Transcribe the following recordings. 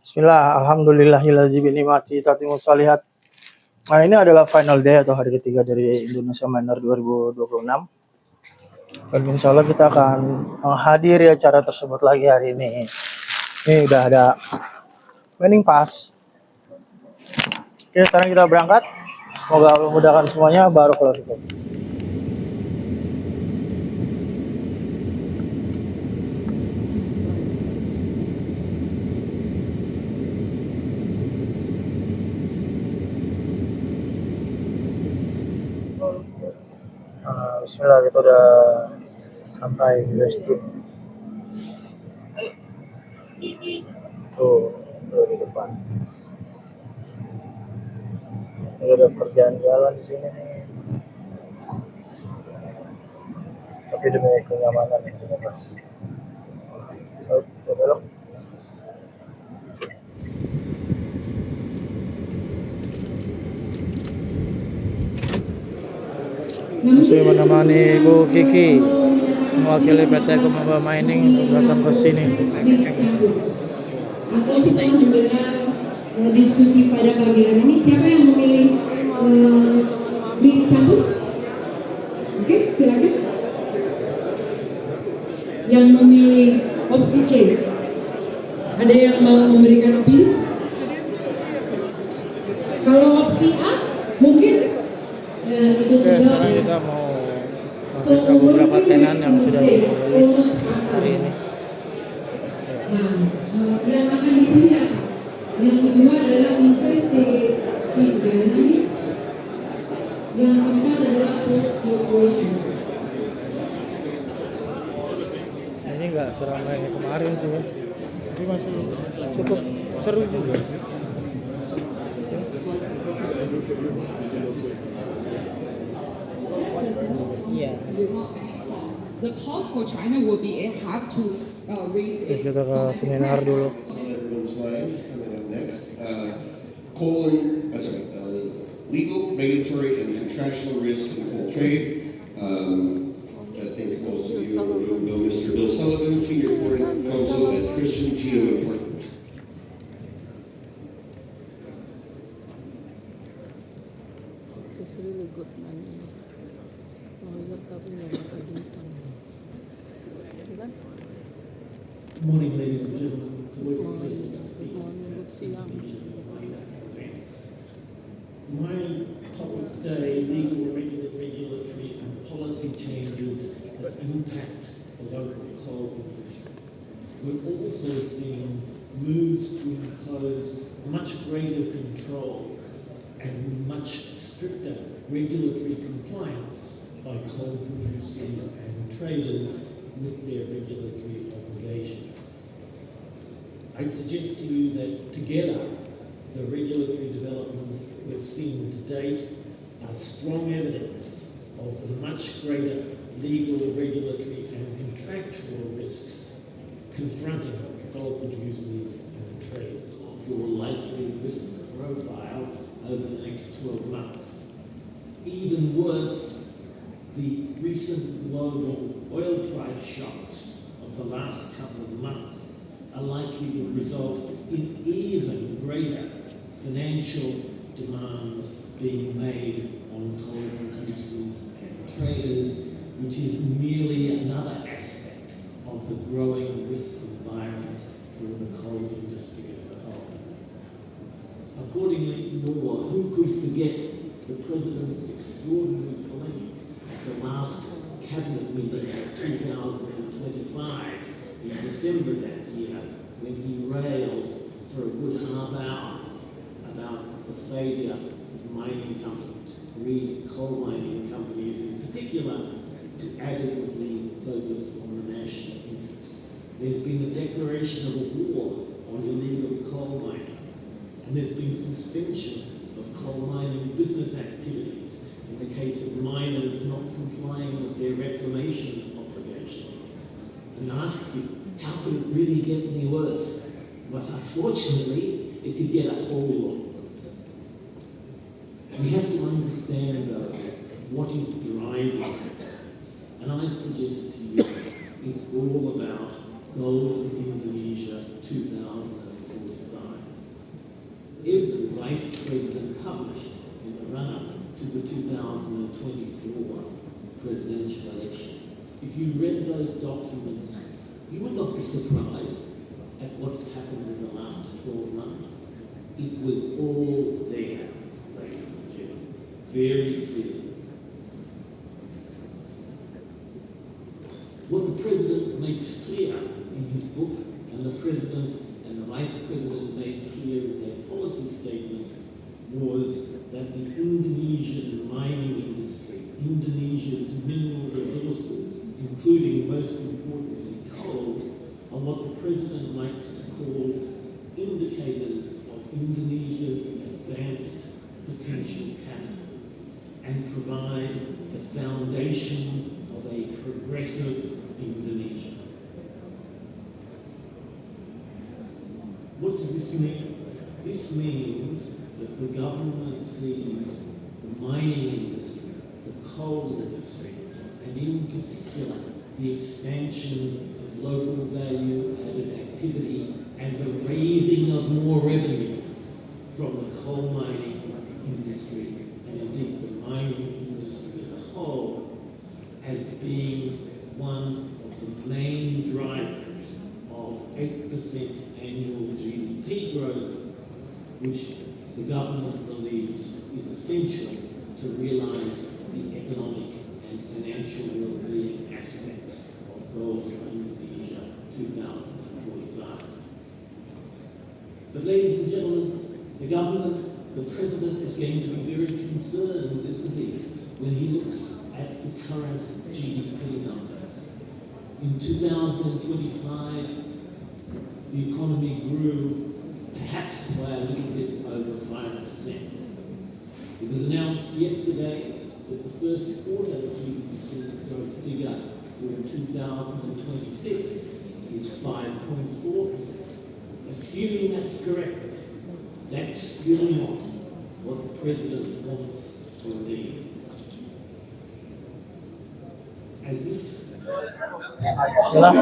Bismillah, alhamdulillahilladzi bi ni'mati tatimmus shalihat. Nah, ini adalah final day atau hari ketiga dari Indonesia Miner 2026. Dan insya Allah kita akan menghadiri acara tersebut lagi hari ini. Ini udah ada winning pass. Oke, sekarang kita berangkat. Semoga Allah memudahkan semuanya. Barakallahu fikum. Bismillah, kita udah sampai di Westin. Tuh di depan. Ini ada kerjaan jalan di sini nih. Tapi demi kenyamanan itu pasti. Bisa belok. Saya menemani Bu Kiki mewakili PT Kumaba Mining untuk datang ke sini. Atau kita mendengar diskusi pada pagi hari ini, siapa yang memilih bis campur? Oke, silakan. Yang memilih opsi C, ada yang mau memberikan opini? Kalau opsi A, mungkin Oke, sekarang kita mau masuk ke beberapa tenan yang sudah dirilis hari ini. Nah, yang akan dipilih apa? Yang kedua adalah investigations. Yang keempat adalah post operation. Ini nggak seramai kemarin sih, tapi masih cukup seru juga sih. Yeah. The cost for China will be have to raise its Kita ke seminar dulu. Legal, regulatory, and contractual risk in coal trade. I think most of you know Mr. Bill Sullivan, Senior Foreign Counsel at Christian Teo & Partners. It's really good money. Good morning, ladies and gentlemen. It's always a pleasure to speak My topic today, legal, regulatory and policy changes that impact the local coal industry. We're also seeing moves to impose much greater control and much stricter regulatory compliance by coal producers and traders with their regulatory obligations. I'd suggest to you that together, the regulatory developments we've seen to date are strong evidence of the much greater legal, regulatory and contractual risks confronting coal producers and traders. Your likely risk profile over the next 12 months. Even worse, the recent global oil price shocks of the last couple of months are likely to result in even greater financial demands being made on coal producers and traders, which is merely another aspect of the growing risk environment for the coal industry as a whole. Accordingly, who could forget the President's extraordinary polemic at the last Cabinet meeting in 2025 in December that year, when he railed for a good half hour about the failure of mining companies, coal mining companies in particular, to adequately focus on the national interest. There's been a declaration of a war on illegal coal mining, and there's been suspension of coal mining business activities in the case of miners not complying with their reclamation obligation. And I ask you, how could it really get any worse? But unfortunately, it could get a whole lot worse. We have to understand, though, what is driving this. And I suggest to you, it's all about Gold in Indonesia 2045. every vice president published in the run-up to the 2024 presidential election. If you read those documents, you would not be surprised at what's happened in the last 12 months. It was all there, ladies and gentlemen, very clearly. What the President makes clear in his book, and the President and the Vice President made clear in their policy statements, was that the Indonesian mining industry, Indonesia's mineral resources, including most importantly coal, are what the President likes to call indicators of Indonesia's advanced potential capital and provide the foundation of a progressive Indonesia. What does this mean? This means that the government sees the mining industry, the coal industry, and in particular the expansion of local value-added activity and the raising of more revenue from the coal mining industry and indeed the mining industry as a whole as being one of the main drivers of 8% annual GDP growth, which the government believes is essential to realise the economic and financial well-being aspects of Goal Indonesia 2045. But ladies and gentlemen, the government, the President is going to be very concerned, isn't he, when he looks at the current GDP numbers. In 2025, the economy grew perhaps by a little bit over 5%. It was announced yesterday that the first quarter GDP growth figure for 2026 is 5.4%. Assuming that's correct, that's still not what the President wants or needs. As this Bismillah.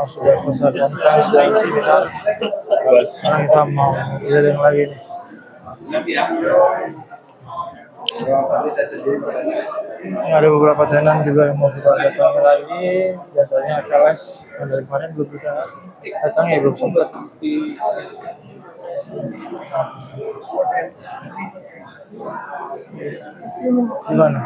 Sudah selesai conference dan seminar. Sekarang kita mau keliling lagi nih. Ini ada beberapa tenan juga yang mau kita datangi lagi. Jadwalnya FLS yang dari kemarin belum kita datangi, belum sempat. Gimana?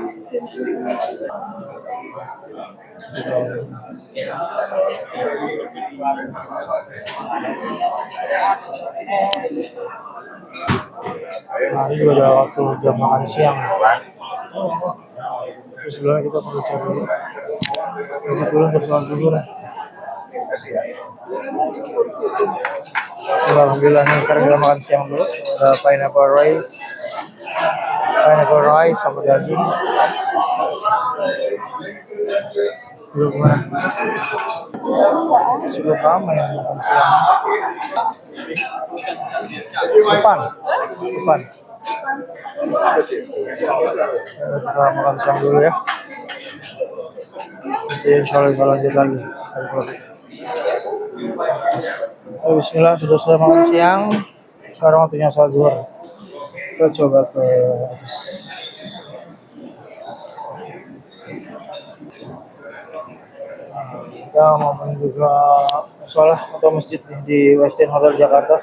Nah, ini juga udah waktu jam makan siang. Terus sebelumnya kita perlu cari lanjut dulu untuk sholat zuhur. Alhamdulillah nih sekarang kita makan siang dulu. Ada pineapple rice sama daging. Belum mana? Cukup lama ya makan siang. Depan. Kita makan siang dulu ya. Nanti insya Allah kita lanjut lagi. Bismillah, sudah selesai makan siang. Sekarang waktunya sholat zuhur. Kita coba ke atas. Kita mau menuju ke musola atau masjid di Westin Hotel Jakarta.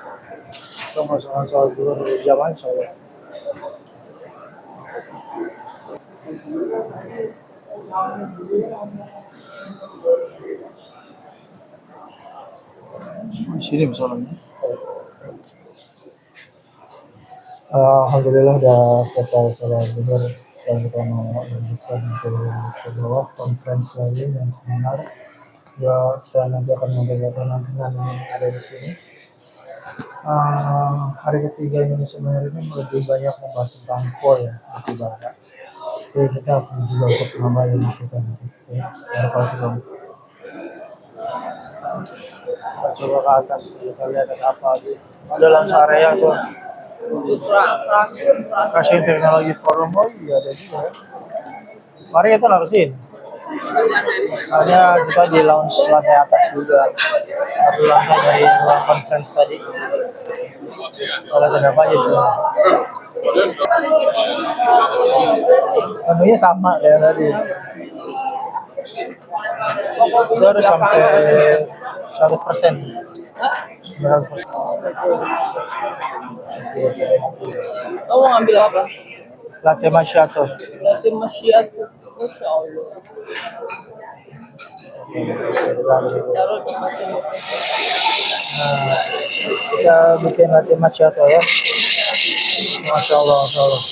Kita mau sholat zuhur berjamaah insya Allah. Di sini musolanya. Alhamdulillah udah selesai sholat zuhur dan kita mau lanjutkan ke bawah conference lagi dan seminar. Ya, kita nanti akan membagikan nantian yang ada di sini. Hari ketiga Indonesia Mengajar ini lebih banyak membahas tentang core ya, batubara. Jadi kita akan juga untuk menambah ilmu kita nanti. Ya, kita coba ke atas, kita lihat ada apa. Ada lunch area tuh. Kasih teknologi forum, oh iya ada juga ya. Mari kita lakuin. Hanya kita di lounge lantai atas juga. Satu lantai dari ruang conference tadi. Kalau tidak aja sih. Menunya sama kayak tadi. Itu harus sampai 100%. 100%. Kamu ngambil apa? Latte macchiato. Latte macchiato. Masya Allah. Taruh di satu. Nah, kita bikin latte macchiato ya. Masya Allah, Masya Allah.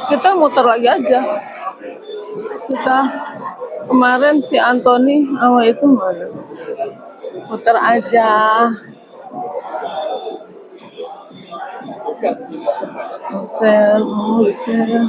Kita muter lagi aja. Kita kemarin si Anthony sama itu mana? Muter aja. Hotel, halo, dia.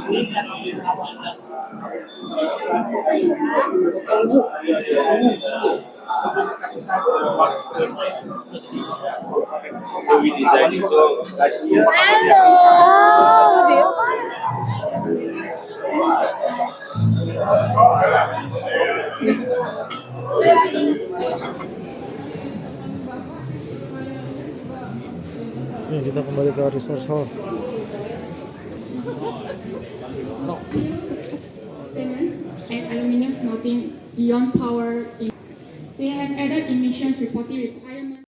Ini kita kembali ke resource hall. Cement and aluminium smelting beyond power. They have added emissions reporting requirements.